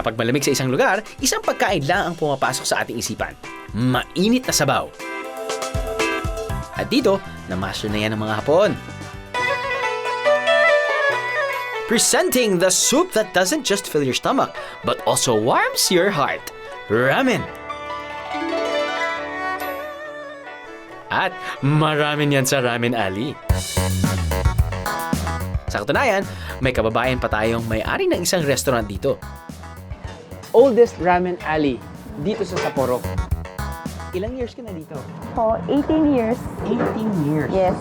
Kapag malamig sa isang lugar, isang pagkain lang ang pumapasok sa ating isipan. Mainit na sabaw. At dito, na-master na yan ng mga Hapon. Presenting the soup that doesn't just fill your stomach, but also warms your heart. Ramen. At marami yan sa Ramen Alley. Sa katunayan, may kababayan pa tayong may-ari ng isang restaurant dito. Oldest Ramen Alley dito sa Sapporo. Ilang years ka na dito? Oh, 18 years. 18 years. Yes.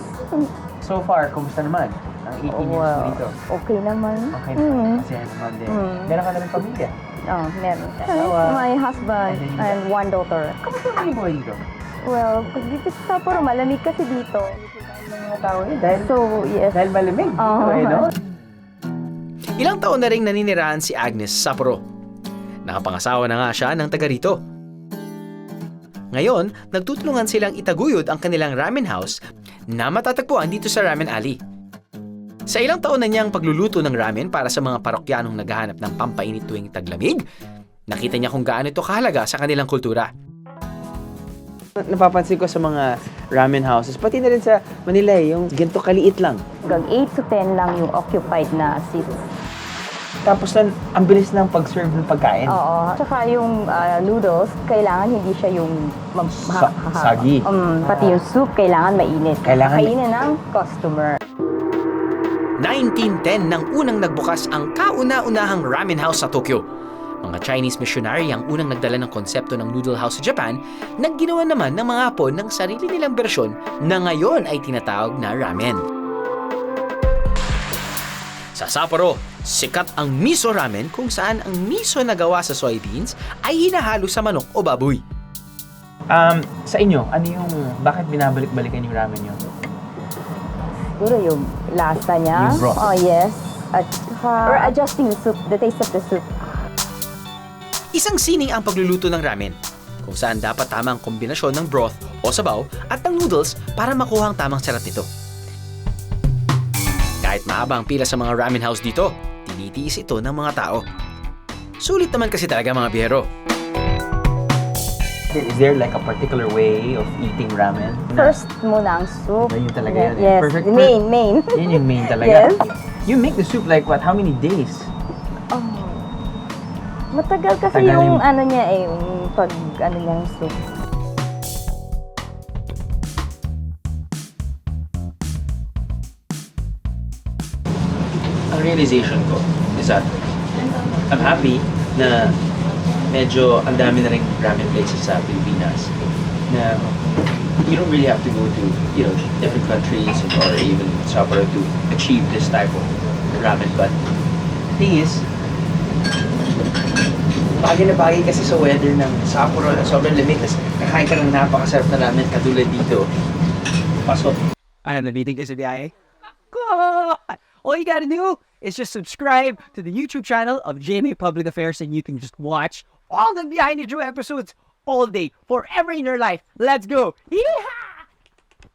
So far, kumusta naman ang 18 years mo dito? Okay naman. Okay naman. Masaya naman din. Meron ka na rin pamilya? Oh, meron. Asawa. My husband and one daughter. Kamusta naman yung buhay dito? Well, dito sa Sapporo, malamig kasi dito. Ang mga tao eh, dahil, So, yes. dahil malamig dito eh, no? Ilang taon na ring naninirahan si Agnes sa Sapporo. Nakapangasawa na nga siya ng taga rito. Ngayon, nagtutulungan silang itaguyod ang kanilang ramen house na matatagpuan dito sa Ramen Alley. Sa ilang taon na niyang pagluluto ng ramen para sa mga parokyanong naghahanap ng pampainit tuwing taglamig, nakita niya kung gaano ito kahalaga sa kanilang kultura. Napapansin ko sa mga ramen houses, pati na rin sa Manila yung ganito kaliit lang. Hanggang 8 to 10 lang yung occupied na seats. Tapos ang bilis ng pag-serve ng pagkain. Oo. Tsaka yung noodles, kailangan hindi siya yung Sagi. Pati yung soup, kailangan mainit. Kailangan- Kainin ng customer. 1910 nang unang nagbukas ang kauna-unahang ramen house sa Tokyo. Mga Chinese missionary ang unang nagdala ng konsepto ng noodle house sa Japan, nagginawa naman ng mga Hapon ng sarili nilang bersyon na ngayon ay tinatawag na ramen. Sa Sapporo, sikat ang miso ramen kung saan ang miso na gawa sa soybeans ay hinahalo sa manok o baboy. Sa inyo, ano yung, bakit binabalik-balikan yung ramen nyo? Siguro yung lasa niya. Yung broth. Oh, yes. At saka, or adjusting the soup, the taste of the soup. Isang sining ang pagluluto ng ramen, kung saan dapat tamang kombinasyon ng broth o sabaw at ng noodles para makuha ang tamang sarap nito. Kahit mahaba ang pila sa mga ramen house dito, tinitiis ito ng mga tao. Sulit naman kasi talaga mga biyero. Is there like a particular way of eating ramen? First muna ang soup. Yun talaga yun. Yes, Perfect. main. Yun yung main talaga. Yes. You make the soup like what? How many days? Oh. Matagal kasi Tagal yung yung- ano niya eh, yung pag ano niya yung soup. Ang realization ko is that I'm happy na medyo ang dami na rin ramen places sa Pilipinas na you don't really have to go to, you know, different countries or even Sapporo to achieve this type of ramen. But thing is, bagay na bagay kasi sa weather ng Sapporo na sobrang lamig. Tapos kakain ka ng napakasarap na ramen katulad dito. Pasok. I am the meeting is a BIA. All you gotta do is just subscribe to the YouTube channel of GMA Public Affairs and you can just watch all the Behind the Drew episodes all day, forever in your life. Let's go! Yeehaw!